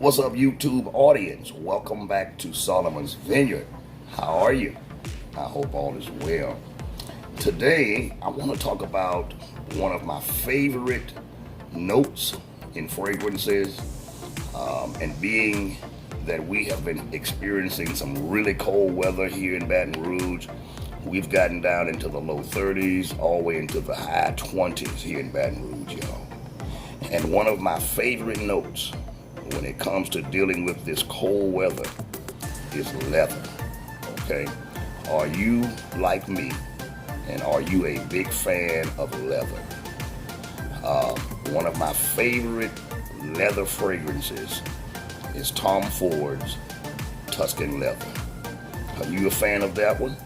What's up, YouTube audience? Welcome back to Solomon's Vineyard. How are you? I hope all is well. Today, I want to talk about one of my favorite notes in fragrances, and being that we have been experiencing some really cold weather here in Baton Rouge. We've gotten down into the low 30s, all the way into the high 20s here in Baton Rouge, y'all. And one of my favorite notes when it comes to dealing with this cold weather is leather, okay? Are you like me, and are you a big fan of leather? One of my favorite leather fragrances is Tom Ford's Tuscan leather. Are you a fan of that one?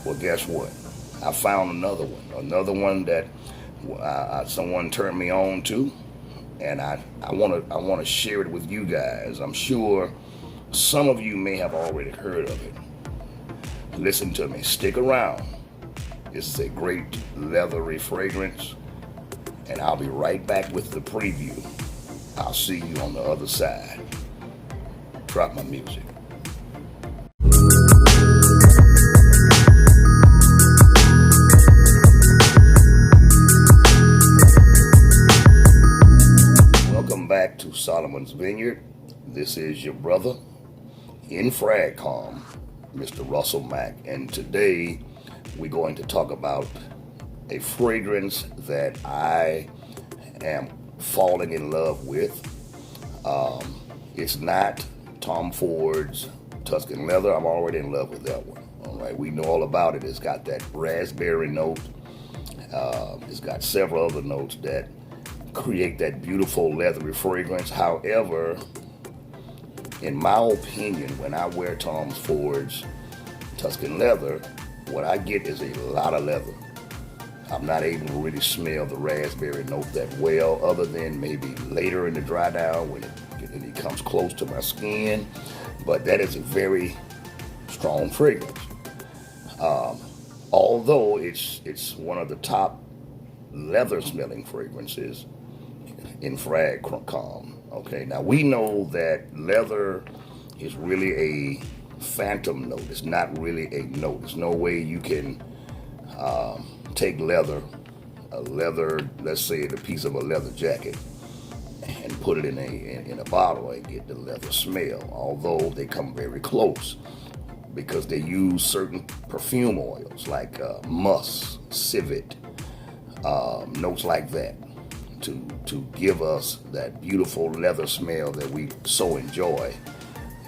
Well, guess what? I found another one that someone turned me on to, and I want to share it with you guys. I'm sure some of you may have already heard of it. Listen to me. Stick around. This is a great leathery fragrance, and I'll be right back with the preview. I'll see you on the other side. Drop my music. Welcome back to Solomon's Vineyard. This is your brother in Fragcom, Mr. Russell Mack, and today we're going to talk about a fragrance that I am falling in love with. It's not Tom Ford's Tuscan leather. I'm already in love with that one. All right, we know all about it. It's got that raspberry note. It's got several other notes that create that beautiful leathery fragrance. However, in my opinion, when I wear Tom Ford's Tuscan leather, what I get is a lot of leather. I'm not able to really smell the raspberry note that well, other than maybe later in the dry down when it comes close to my skin. But that is a very strong fragrance. Although it's one of the top leather smelling fragrances in Fragcom. Okay, now we know that leather is really a phantom note. It's not really a note. There's no way you can take leather, let's say a piece of a leather jacket, and put it in a bottle and get the leather smell, although they come very close because they use certain perfume oils like musk, civet, notes like that to give us that beautiful leather smell that we so enjoy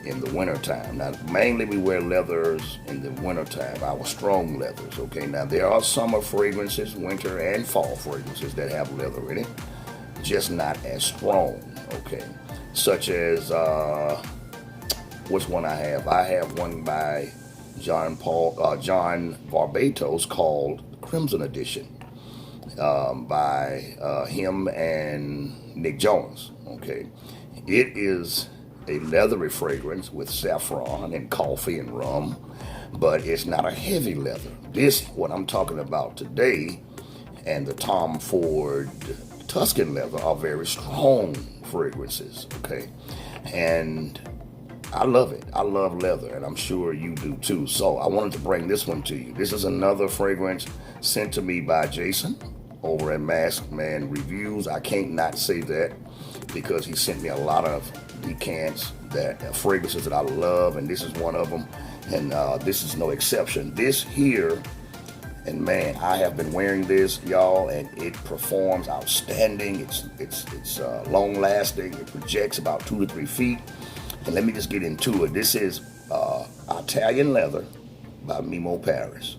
in the wintertime. Now, mainly we wear leathers in the wintertime, our strong leathers, okay? Now, there are summer fragrances, winter and fall fragrances that have leather in it, just not as strong, okay? Such as, which one I have? I have one by John Varvatos called Crimson Edition, by him and Nick Jonas, okay? It is a leathery fragrance with saffron and coffee and rum, but it's not a heavy leather. This, what I'm talking about today, and the Tom Ford Tuscan leather are very strong fragrances, okay? And I love it. I love leather, and I'm sure you do too. So I wanted to bring this one to you. This is another fragrance sent to me by Jason over at Masked Man Reviews. I can't not say that because he sent me a lot of decants, that fragrances that I love, and this is one of them, and this is no exception. This here, and man, I have been wearing this, y'all, and it performs outstanding. It's long lasting. It projects about 2 to 3 feet. And let me just get into it. This is Italian leather by Memo Paris.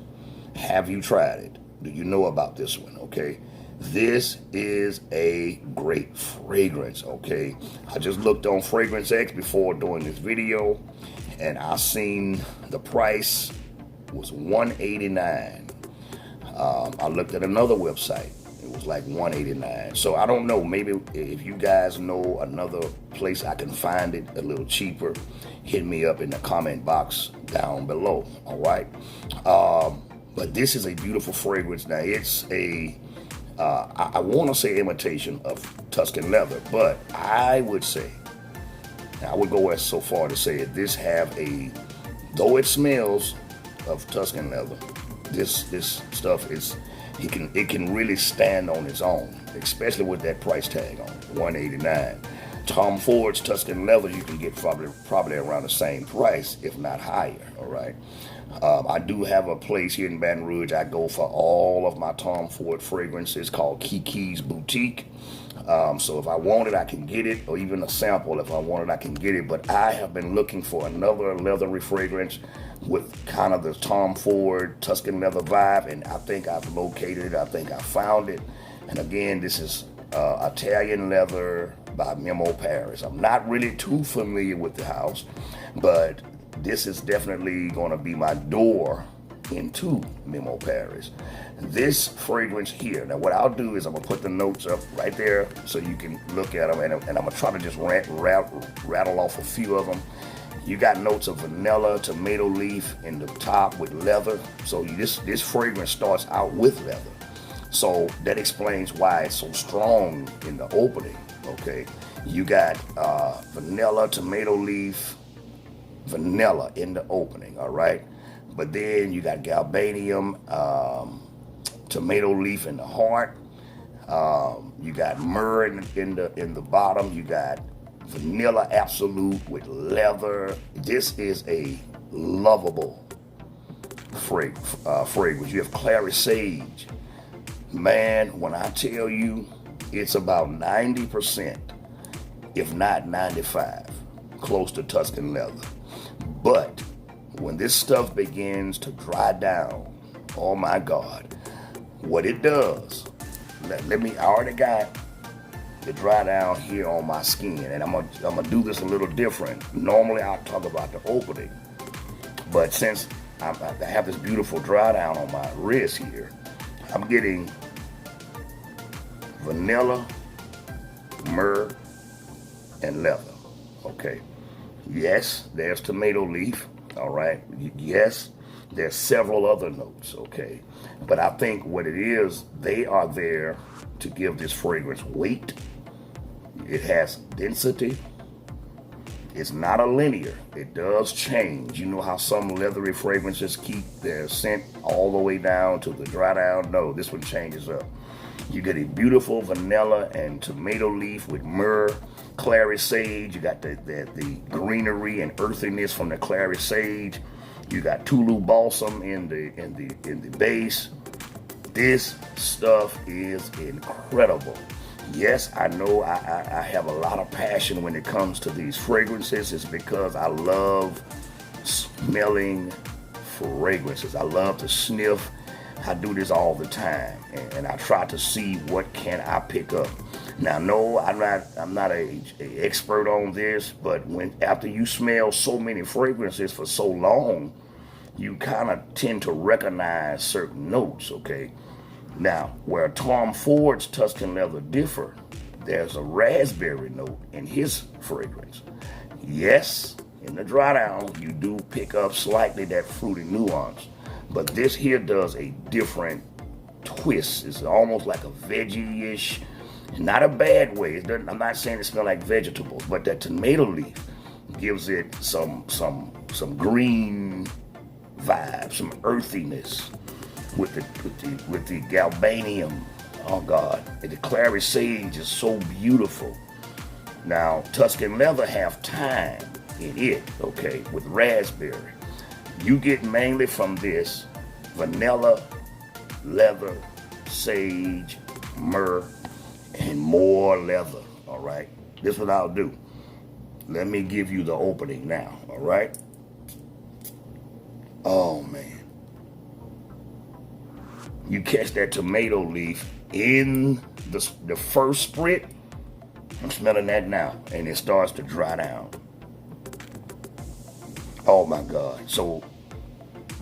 Have you tried it? Do you know about this one? Okay. This is a great fragrance, okay? I just looked on Fragrance X before doing this video, and I seen the price was $189. I looked at another website. It was like $189. So I don't know, maybe if you guys know another place I can find it a little cheaper, hit me up in the comment box down below, all right? But this is a beautiful fragrance. Now, it's a I want to say imitation of Tuscan leather, but I would say I would go as so far to say that this have a, though it smells of Tuscan leather, this stuff is, it can really stand on its own, especially with that price tag on it, $189. Tom Ford's Tuscan leather you can get probably around the same price, if not higher. All right. I do have a place here in Baton Rouge. I go for all of my Tom Ford fragrances called Kiki's Boutique. So if I want it, I can get it, or even a sample. If I want it, I can get it. But I have been looking for another leathery fragrance with kind of the Tom Ford Tuscan leather vibe, and I think I've located it. I think I found it. And again, this is Italian leather by Memo Paris. I'm not really too familiar with the house, but this is definitely going to be my door into Memo Paris. This fragrance here, now what I'll do is I'm going to put the notes up right there so you can look at them, and I'm going to try to just rattle off a few of them. You got notes of vanilla, tomato leaf in the top with leather. So this fragrance starts out with leather. So that explains why it's so strong in the opening, okay? You got vanilla, tomato leaf, vanilla in the opening, all right? But then you got galbanium, tomato leaf in the heart. You got myrrh in the bottom. You got vanilla absolute with leather. This is a lovable fragrance. You have clary sage. Man, when I tell you, it's about 90%, if not 95%, close to Tuscan leather. But when this stuff begins to dry down, oh my God, what it does, I already got the dry down here on my skin, and I'm gonna do this a little different. Normally I'll talk about the opening, but since I have this beautiful dry down on my wrist here, I'm getting vanilla, myrrh, and leather, okay? Yes, there's tomato leaf, all right? Yes, there's several other notes, okay? But I think what it is, they are there to give this fragrance weight. It has density. It's not a linear. It does change. You know how some leathery fragrances keep their scent all the way down to the dry down? No, this one changes up. You get a beautiful vanilla and tomato leaf with myrrh, clary sage. You got the greenery and earthiness from the clary sage. You got Tulu balsam in the base. This stuff is incredible. Yes, I know I have a lot of passion when it comes to these fragrances. It's because I love smelling fragrances. I love to sniff. I do this all the time, and I try to see what can I pick up. Now, no, I'm not a expert on this, but after you smell so many fragrances for so long, you kind of tend to recognize certain notes, okay? Now, where Tom Ford's Tuscan leather differ, there's a raspberry note in his fragrance. Yes, in the dry down, you do pick up slightly that fruity nuance, but this here does a different twist. It's almost like a veggie-ish, not a bad way. I'm not saying it smells like vegetables, but that tomato leaf gives it some green vibe, some earthiness with the galbanium. Oh God, and the clary sage is so beautiful. Now, Tuscan leather have thyme in it, okay, with raspberry. You get mainly from this vanilla, leather, sage, myrrh, and more leather, all right? This is what I'll do. Let me give you the opening now, all right? Oh, man. You catch that tomato leaf in the first sprit. I'm smelling that now, and it starts to dry down. Oh my God. So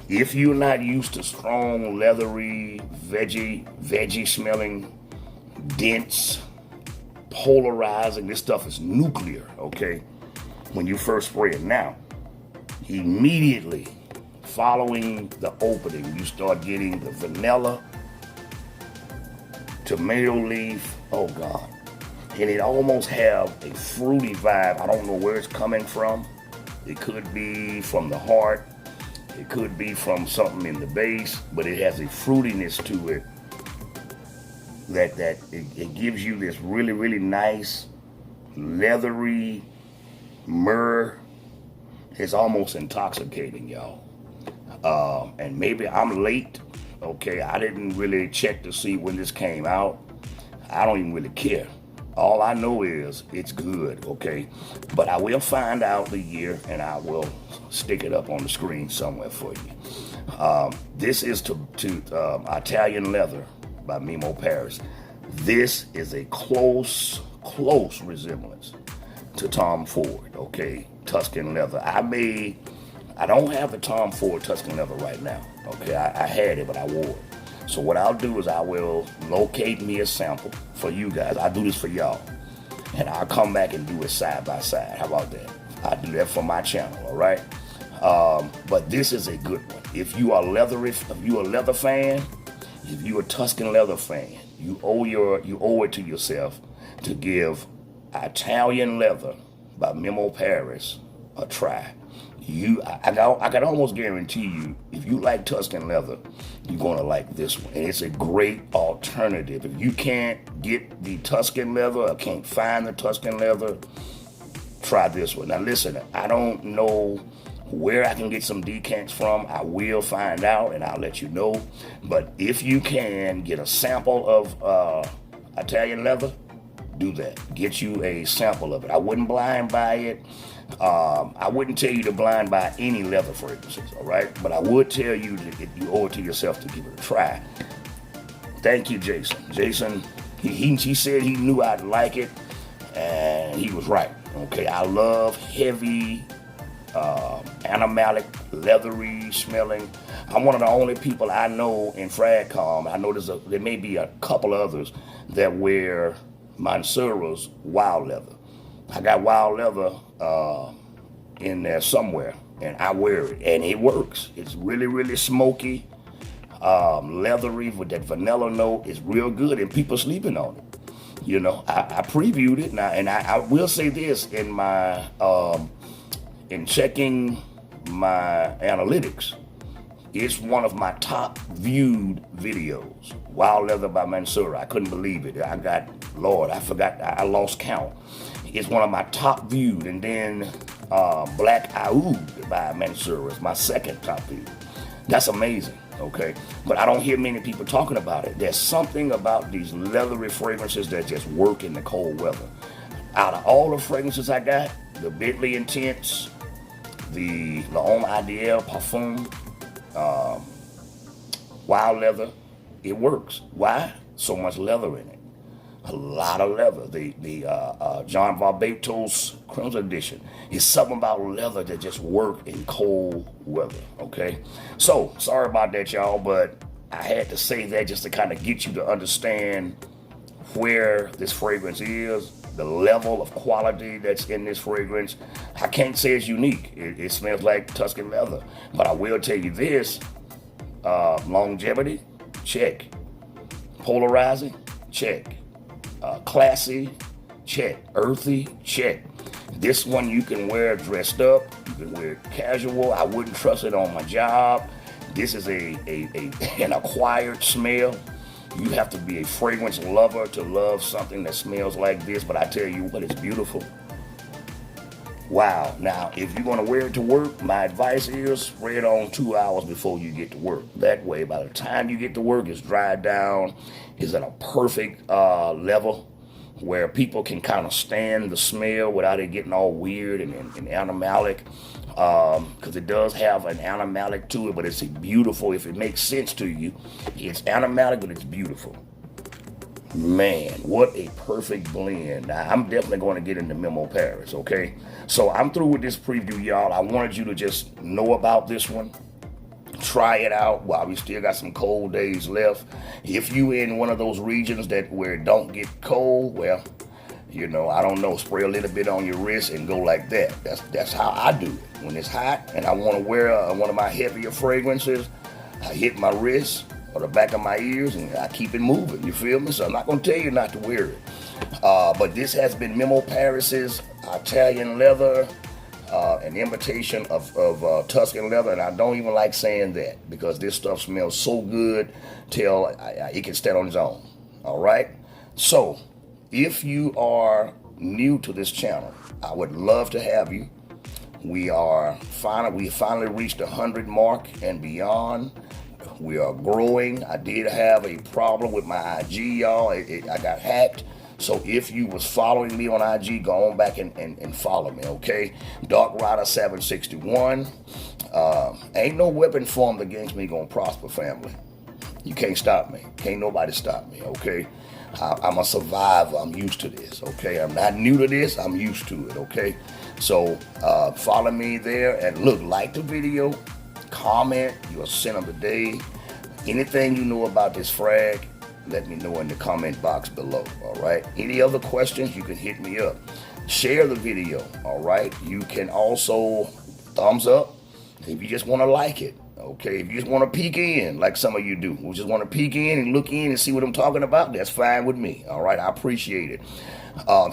if you're not used to strong, leathery, veggie smelling, dense, polarizing, this stuff is nuclear, okay? When you first spray it. Now, immediately following the opening, you start getting the vanilla, tomato leaf, oh God, and it almost have a fruity vibe. I don't know where it's coming from. It could be from the heart. It could be from something in the base, but it has a fruitiness to it that it gives you this really, really nice, leathery myrrh. It's almost intoxicating, y'all. And maybe I'm late. Okay, I didn't really check to see when this came out. I don't even really care. All I know is it's good, okay? But I will find out the year and I will stick it up on the screen somewhere for you. This is to Italian Leather by Memo Paris. This is a close resemblance to Tom Ford, okay? Tuscan Leather. I don't have the Tom Ford Tuscan Leather right now, okay? I had it, but I wore it. So what I'll do is I will locate me a sample for you guys. I'll do this for y'all. And I'll come back and do it side by side. How about that? I'll do that for my channel, all right? But this is a good one. If you are a leather fan, if you're a Tuscan Leather fan, you owe it to yourself to give Italian Leather by Memo Paris a try. I can almost guarantee you, if you like Tuscan Leather, you're gonna like this one. And it's a great alternative. If you can't get the Tuscan Leather or can't find the Tuscan Leather, try this one. Now listen, I don't know where I can get some decants from. I will find out and I'll let you know. But if you can get a sample of Italian Leather, do that. Get you a sample of it. I wouldn't blind buy it. I wouldn't tell you to blind buy any leather fragrances, all right? But I would tell you that you owe it to yourself to give it a try. Thank you, Jason. Jason, he said he knew I'd like it, and he was right. Okay, I love heavy, animalic, leathery smelling. I'm one of the only people I know in Fragcom. I know there may be a couple others that wear Mansura's wild leather. I got wild leather in there somewhere, and I wear it, and it works. It's really, really smoky, leathery with that vanilla note. It's real good, and people sleeping on it. You know, I previewed it now, and I will say this in my in checking my analytics. It's one of my top viewed videos. Wild Leather by Mansura. I couldn't believe it. I forgot. I lost count. It's one of my top viewed, and then Black Oud by Mansura is my second top viewed. That's amazing, okay? But I don't hear many people talking about it. There's something about these leathery fragrances that just work in the cold weather. Out of all the fragrances I got, the Bentley Intense, the L'Homme Ideal Parfum, Wild Leather, it works. Why? So much leather in it. A lot of leather. The John Barbatos Crimson Edition. It's something about leather that just work in cold weather, okay? So, sorry about that, y'all, but I had to say that just to kind of get you to understand where this fragrance is, the level of quality that's in this fragrance. I can't say it's unique. It smells like Tuscan Leather. But I will tell you this, longevity, check. Polarizing, check. Classy, check. Earthy, check. This one you can wear dressed up, you can wear it casual. I wouldn't trust it on my job. This is an acquired smell. You have to be a fragrance lover to love something that smells like this, but I tell you what, it's beautiful. Wow. Now, if you're going to wear it to work, my advice is spray it on 2 hours before you get to work. That way, by the time you get to work, it's dried down, it's at a perfect level where people can kind of stand the smell without it getting all weird and animalic. Because it does have an animalic to it, but it's beautiful. If it makes sense to you, it's animalic, but it's beautiful. Man, what a perfect blend. Now, I'm definitely going to get into Memo Paris, okay? So I'm through with this preview, y'all. I wanted you to just know about this one. Try it out while we still got some cold days left. If you in one of those regions where it don't get cold, well, you know, I don't know, spray a little bit on your wrist and go like that. That's how I do it. When it's hot and I want to wear one of my heavier fragrances, I hit my wrist, or the back of my ears, and I keep it moving. You feel me? So I'm not gonna tell you not to wear it. But this has been Memo Paris's Italian leather, an imitation of Tuscan leather, and I don't even like saying that because this stuff smells so good till it can stand on its own. All right. So if you are new to this channel, I would love to have you. We finally reached the 100 mark and beyond. We are growing. I did have a problem with my IG, y'all. I got hacked. So if you was following me on IG, go on back and follow me, okay? Dark Rider 761. Ain't no weapon formed against me gonna prosper, family. You can't stop me. Can't nobody stop me, okay? I'm a survivor. I'm used to this, okay? I'm not new to this. I'm used to it, okay? So follow me there and look, like the video, comment your sin of the day. Anything you know about this frag, let me know in the comment box below, all right? Any other questions, you can hit me up. Share the video, all right? You can also thumbs up if you just want to like it. Okay, if you just want to peek in, like some of you do, who just want to peek in and look in and see what I'm talking about, that's fine with me. All right, I appreciate it.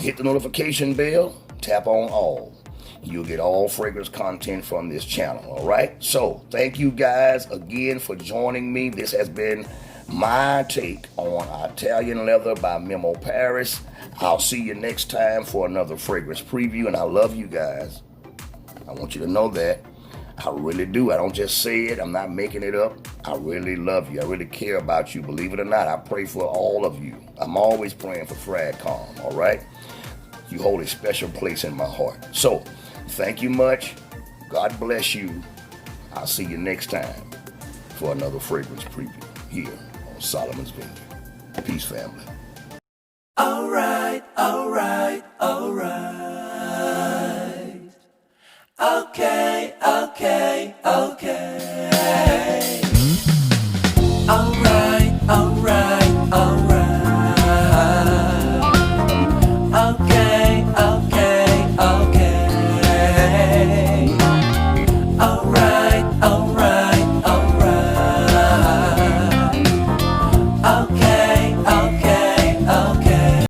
Hit the notification bell, tap on all. You'll get all fragrance content from this channel. All right, so thank you guys again for joining me. This has been my take on Italian leather by Memo Paris. I'll see you next time for another fragrance preview, and I love you guys. I want you to know that. I really do. I don't just say it. I'm not making it up. I really love you. I really care about you. Believe it or not, I pray for all of you. I'm always praying for Frag Calm, all right? You hold a special place in my heart. So, thank you much. God bless you. I'll see you next time for another fragrance preview here on Solomon's Vineyard. Peace, family. All right, all right, all right. Okay.